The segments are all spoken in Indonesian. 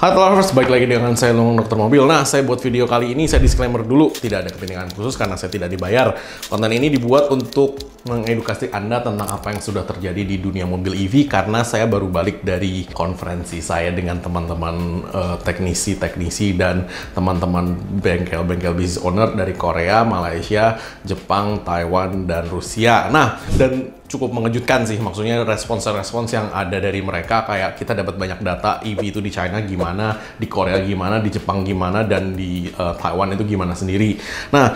Halo lovers, balik lagi dengan saya Long Dokter Mobil. Nah, saya buat video kali ini, saya disclaimer dulu. Tidak ada kepentingan khusus karena saya tidak dibayar. Konten ini dibuat untuk mengedukasi Anda tentang apa yang sudah terjadi di dunia mobil EV. Karena saya baru balik dari konferensi saya dengan teman-teman teknisi dan teman-teman bengkel-bengkel business owner dari Korea, Malaysia, Jepang, Taiwan, dan Rusia. Nah, dan cukup mengejutkan sih, maksudnya respons yang ada dari mereka, kayak kita dapat banyak data EV itu di China gimana, di Korea gimana, di Jepang gimana, dan di Taiwan itu gimana sendiri. Nah,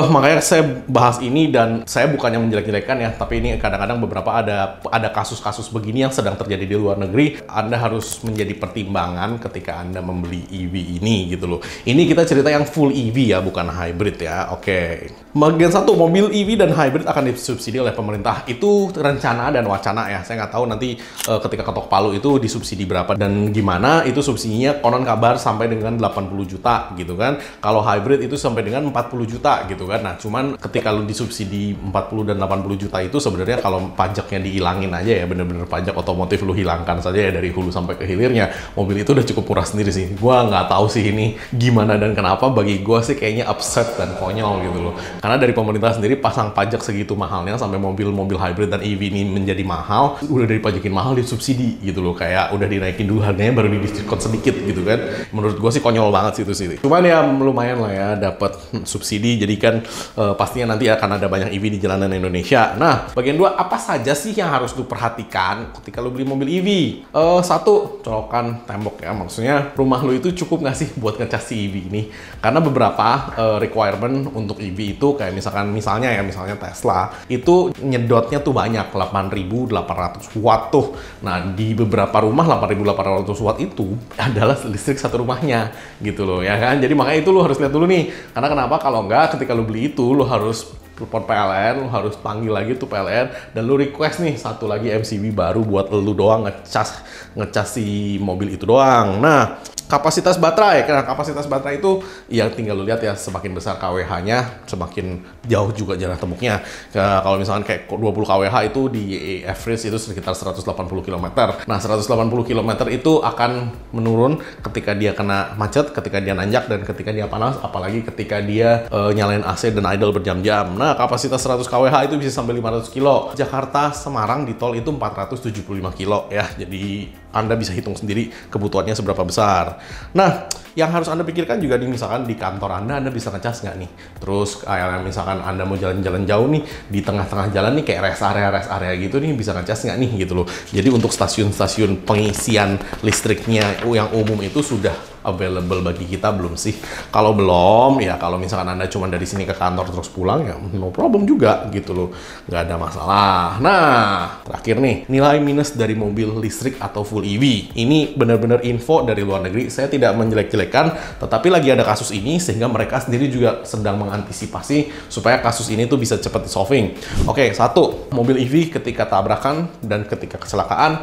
makanya saya bahas ini, dan saya bukannya menjelek-jelekan ya, tapi ini kadang-kadang beberapa ada kasus-kasus begini yang sedang terjadi di luar negeri. Anda harus menjadi pertimbangan ketika Anda membeli EV ini gitu loh. Ini kita cerita yang full EV ya, bukan hybrid ya. Oke. Bagian satu, mobil EV dan hybrid akan disubsidi oleh pemerintah. Itu rencana dan wacana ya. Saya nggak tahu nanti ketika ketok palu itu disubsidi berapa dan gimana. Itu subsidinya konon kabar sampai dengan 80 juta gitu kan. Kalau hybrid itu sampai dengan 40 juta gitu kan. Nah, cuman ketika lu disubsidi 40 dan 80 juta itu sebenarnya kalau pajaknya dihilangin aja ya, bener-bener pajak otomotif lu hilangkan saja ya dari hulu sampai ke hilirnya, mobil itu udah cukup murah sendiri sih. Gua nggak tahu sih ini gimana dan kenapa. Bagi gua sih kayaknya upset dan konyol gitu loh. Karena dari pemerintah sendiri pasang pajak segitu mahalnya sampai mobil-mobil hybrid dan EV ini menjadi mahal, udah dipajakin mahal disubsidi gitu loh, kayak udah dinaikin dulu harganya baru didiskon sedikit gitu kan. Menurut gue sih konyol banget sih itu sih. Cuman ya lumayan lah ya dapat subsidi, jadi kan pastinya nanti akan ada banyak EV di jalanan Indonesia. Nah, bagian dua, apa saja sih yang harus lu perhatikan ketika lu beli mobil EV? Satu, colokan tembok ya, maksudnya rumah lu itu cukup nggak sih buat ngecas si EV ini? Karena beberapa requirement untuk EV itu kayak misalnya Tesla itu nyedotnya tuh banyak, 8.800 watt tuh. Nah, di beberapa rumah 8.800 watt itu adalah listrik satu rumahnya gitu loh ya kan. Jadi makanya itu lu harus lihat dulu nih. Karena kenapa? Kalau enggak, ketika lu beli itu lu harus telepon PLN, lu harus panggil lagi tuh PLN dan lu request nih satu lagi MCB baru buat lu doang ngecas si mobil itu doang. Nah, kapasitas baterai, karena kapasitas baterai itu ya tinggal lu lihat ya, semakin besar kWh-nya, semakin jauh juga jarak temuknya. Kalau misalkan kayak 20 kWh itu di average itu sekitar 180 km. Nah, 180 km itu akan menurun ketika dia kena macet, ketika dia nanjak, dan ketika dia panas, apalagi ketika dia nyalain AC dan idle berjam-jam. Nah, kapasitas 100 kWh itu bisa sampai 500 kilo. Jakarta Semarang di tol itu 475 kilo ya. Jadi Anda bisa hitung sendiri kebutuhannya seberapa besar. Nah, yang harus Anda pikirkan juga nih, misalkan di kantor Anda bisa ngecas nggak nih? Terus kayak misalkan Anda mau jalan-jalan jauh nih, di tengah-tengah jalan nih kayak rest area gitu nih, bisa ngecas nggak nih gitu loh. Jadi untuk stasiun-stasiun pengisian listriknya yang umum itu sudah available bagi kita belum sih? Kalau belum, ya kalau misalkan Anda cuma dari sini ke kantor terus pulang, ya no problem juga gitu loh. Nggak ada masalah. Nah, terakhir nih, nilai minus dari mobil listrik atau full EV. Ini benar-benar info dari luar negeri. Saya tidak menjelek-jelekan, tetapi lagi ada kasus ini sehingga mereka sendiri juga sedang mengantisipasi supaya kasus ini tuh bisa cepat di-solving. Oke, satu, mobil EV ketika tabrakan dan ketika kecelakaan,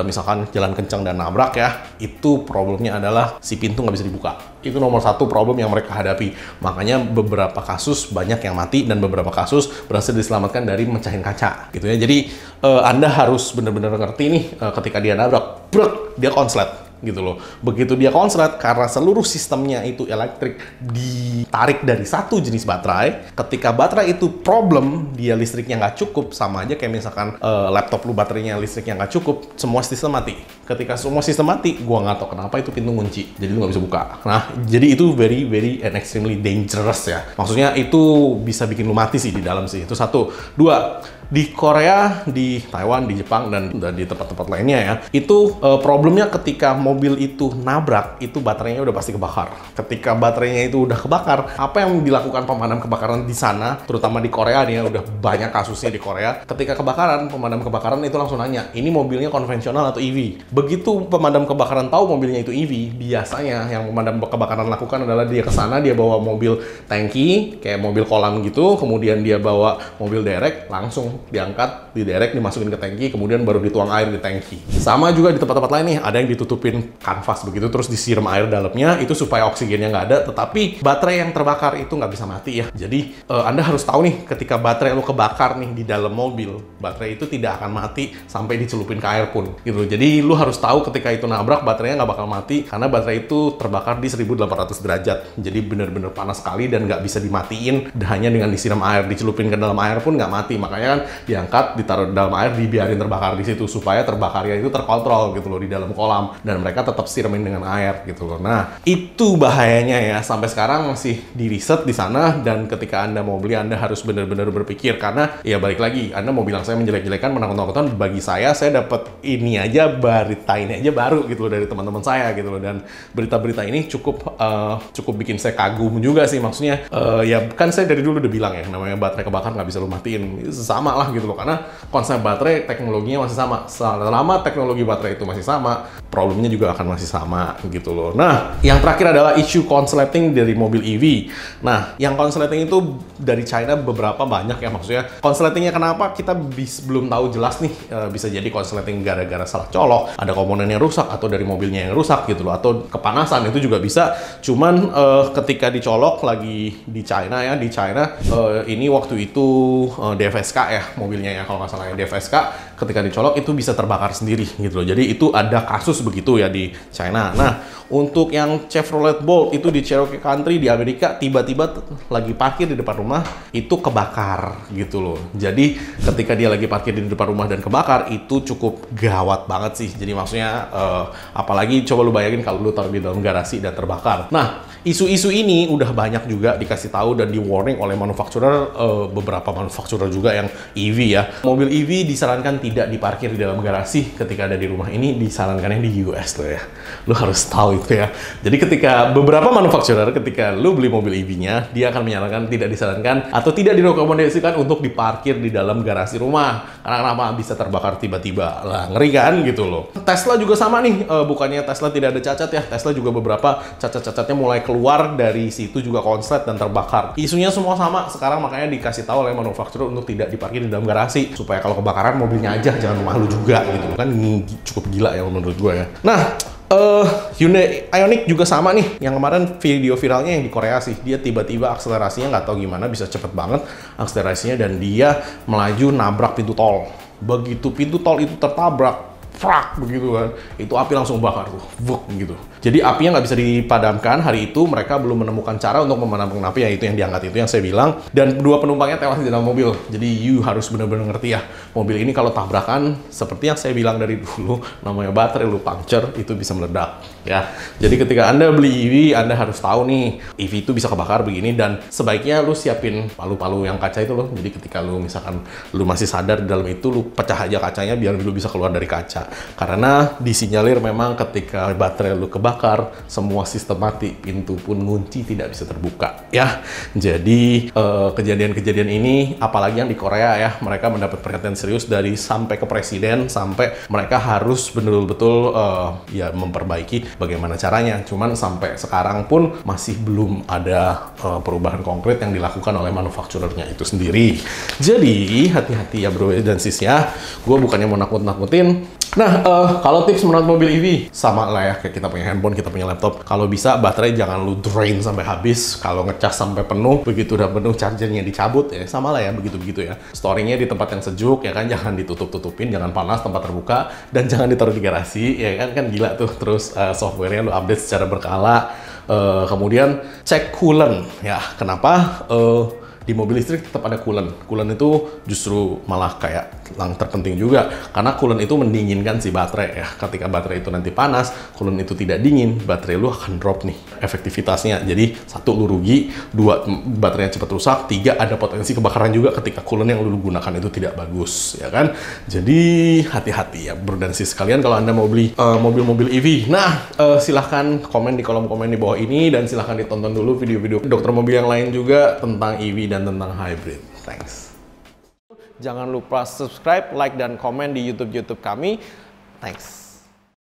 misalkan jalan kencang dan nabrak ya, itu problemnya adalah si pintu nggak bisa dibuka. Itu nomor satu problem yang mereka hadapi. Makanya beberapa kasus banyak yang mati dan beberapa kasus berhasil diselamatkan dari mecahin kaca gitu ya. Jadi Anda harus benar-benar ngerti nih, ketika dia nabrak, brek, dia konslet gitu loh. Begitu dia konslet, karena seluruh sistemnya itu elektrik ditarik dari satu jenis baterai. Ketika baterai itu problem, dia listriknya nggak cukup, sama aja kayak misalkan laptop lu baterainya listriknya nggak cukup, semua sistem mati. Ketika semua sistem mati, gua nggak tahu kenapa itu pintu kunci, jadi lu nggak bisa buka. Nah, jadi itu very and extremely dangerous ya. Maksudnya itu bisa bikin lu mati sih di dalam sih. Itu satu. Dua, di Korea, di Taiwan, di Jepang, dan di tempat-tempat lainnya ya, itu problemnya ketika mobil itu nabrak, itu baterainya udah pasti kebakar. Ketika baterainya itu udah kebakar, apa yang dilakukan pemadam kebakaran di sana, terutama di Korea nih ya, udah banyak kasusnya di Korea. Ketika kebakaran, pemadam kebakaran itu langsung nanya, ini mobilnya konvensional atau EV? Begitu pemadam kebakaran tahu mobilnya itu EV, biasanya yang pemadam kebakaran lakukan adalah dia ke sana, dia bawa mobil tangki, kayak mobil kolam gitu, kemudian dia bawa mobil derek, langsung langsung diangkat, diderek, dimasukin ke tangki, kemudian baru dituang air di tangki. Sama juga di tempat-tempat lain nih, ada yang ditutupin kanvas begitu, terus disiram air dalamnya, itu supaya oksigennya nggak ada, tetapi baterai yang terbakar itu nggak bisa mati ya. Jadi Anda harus tahu nih, ketika baterai lu kebakar nih di dalam mobil, baterai itu tidak akan mati sampai dicelupin ke air pun gitu. Jadi lu harus tahu ketika itu nabrak, baterainya nggak bakal mati karena baterai itu terbakar di 1800 derajat. Jadi bener-bener panas sekali dan nggak bisa dimatiin hanya dengan disiram air, dicelupin ke dalam air pun nggak mati. Makanya kan diangkat, ditaruh di dalam air, dibiarin terbakar di situ supaya terbakarnya itu terkontrol gitu loh di dalam kolam, dan mereka tetap siramin dengan air gitu loh. Nah, itu bahayanya ya, sampai sekarang masih di riset di sana, dan ketika Anda mau beli, Anda harus benar-benar berpikir, karena ya balik lagi, Anda mau bilang saya menjelek-jelekan, menakut-nakutan, bagi saya dapat ini aja, berita ini aja baru gitu loh dari teman-teman saya gitu loh, dan berita-berita ini cukup bikin saya kagum juga sih. Maksudnya ya kan saya dari dulu udah bilang ya, namanya baterai kebakar nggak bisa lu matiin, sama lah gitu loh, karena konsep baterai teknologinya masih sama. Selama teknologi baterai itu masih sama, problemnya juga akan masih sama gitu loh. Nah, yang terakhir adalah isu konsleting dari mobil EV. Nah, yang konsleting itu dari China beberapa banyak ya, maksudnya konsletingnya kenapa kita belum tahu jelas nih. Bisa jadi konsleting gara-gara salah colok, ada komponen yang rusak, atau dari mobilnya yang rusak gitu loh, atau kepanasan, itu juga bisa. Cuman ketika dicolok lagi di China ya, ini waktu itu DFSK ya mobilnya ya, kalau nggak salah ya, DFSK ketika dicolok itu bisa terbakar sendiri gitu loh. Jadi itu ada kasus begitu ya di China. Nah, untuk yang Chevrolet Bolt itu di Cherokee Country di Amerika, tiba-tiba lagi parkir di depan rumah itu kebakar gitu loh. Jadi ketika dia lagi parkir di depan rumah dan kebakar, itu cukup gawat banget sih. Jadi maksudnya apalagi coba lu bayangin kalau lu taruh di dalam garasi dan terbakar. Nah, isu-isu ini udah banyak juga dikasih tahu dan di warning oleh manufakturer, beberapa manufakturer juga yang EV ya. Mobil EV disarankan tidak diparkir di dalam garasi ketika ada di rumah. Ini disarankannya di US loh ya. Lu harus tahu itu ya. Jadi ketika beberapa manufakturer, ketika lu beli mobil EV-nya, dia akan menyarankan tidak disarankan atau tidak direkomendasikan untuk diparkir di dalam garasi rumah. Karena kenapa? Bisa terbakar tiba-tiba. Lah, ngeri kan gitu loh. Tesla juga sama nih. Bukannya Tesla tidak ada cacat ya. Tesla juga beberapa cacat-cacatnya mulai keluar dari situ juga konslet dan terbakar. Isunya semua sama. Sekarang makanya dikasih tahu oleh manufakturer untuk tidak diparkir di dalam garasi. Supaya kalau kebakaran mobilnya aja, jangan rumah lu juga gitu. Kan cukup gila ya menurut gue ya. Nah, Hyundai Ioniq juga sama nih. Yang kemarin video viralnya yang di Korea sih. Dia tiba-tiba akselerasinya nggak tahu gimana bisa cepet banget akselerasinya, dan dia melaju nabrak pintu tol. Begitu pintu tol itu tertabrak, frak begitu kan, itu api langsung bakar tuh, vuk gitu. Jadi apinya nggak bisa dipadamkan. Hari itu mereka belum menemukan cara untuk memadamkan api, ya itu yang diangkat itu yang saya bilang. Dan dua penumpangnya tewas di dalam mobil. Jadi you harus benar-benar ngerti ya, mobil ini kalau tabrakan seperti yang saya bilang dari dulu, namanya baterai lu puncture, itu bisa meledak ya. Jadi ketika Anda beli EV, Anda harus tahu nih EV itu bisa kebakar begini, dan sebaiknya lu siapin palu-palu yang kaca itu loh. Jadi ketika lu misalkan lu masih sadar di dalam itu, lu pecah aja kacanya biar lu bisa keluar dari kaca. Karena disinyalir memang ketika baterai lu kebakar, semua sistem mati, pintu pun ngunci, tidak bisa terbuka ya. Jadi kejadian-kejadian ini, apalagi yang di Korea ya, mereka mendapat perhatian serius dari sampai ke presiden, sampai mereka harus betul-betul ya memperbaiki bagaimana caranya. Cuman sampai sekarang pun masih belum ada perubahan konkret yang dilakukan oleh manufakturernya itu sendiri. Jadi hati-hati ya bro dan sis ya. Gue bukannya mau nakut-nakutin. Nah, kalau tips merawat mobil EV, sama lah ya kayak kita punya handphone, kita punya laptop. Kalau bisa baterai jangan lu drain sampai habis. Kalau ngecas sampai penuh, begitu udah penuh chargernya dicabut ya, sama lah ya begitu-begitu ya. Storingnya di tempat yang sejuk ya kan, jangan ditutup-tutupin, jangan panas, tempat terbuka, dan jangan ditaruh di garasi ya kan gila tuh. Terus softwarenya lu update secara berkala. Kemudian cek coolant ya. Kenapa? Di mobil listrik tetap ada coolant. Coolant itu justru malah kayak yang terpenting juga, karena coolant itu mendinginkan si baterai ya. Ketika baterai itu nanti panas, coolant itu tidak dingin, baterai lu akan drop nih efektivitasnya. Jadi satu, lu rugi, dua, baterainya cepat rusak, tiga, ada potensi kebakaran juga ketika coolant yang lu gunakan itu tidak bagus ya kan. Jadi hati-hati ya bro dan sis sekalian kalau Anda mau beli mobil-mobil EV. Nah, silahkan komen di kolom komen di bawah ini, dan silahkan ditonton dulu video-video dokter mobil yang lain juga tentang EV dan tentang hybrid. Thanks. Jangan lupa subscribe, like, dan komen di YouTube kami. Thanks.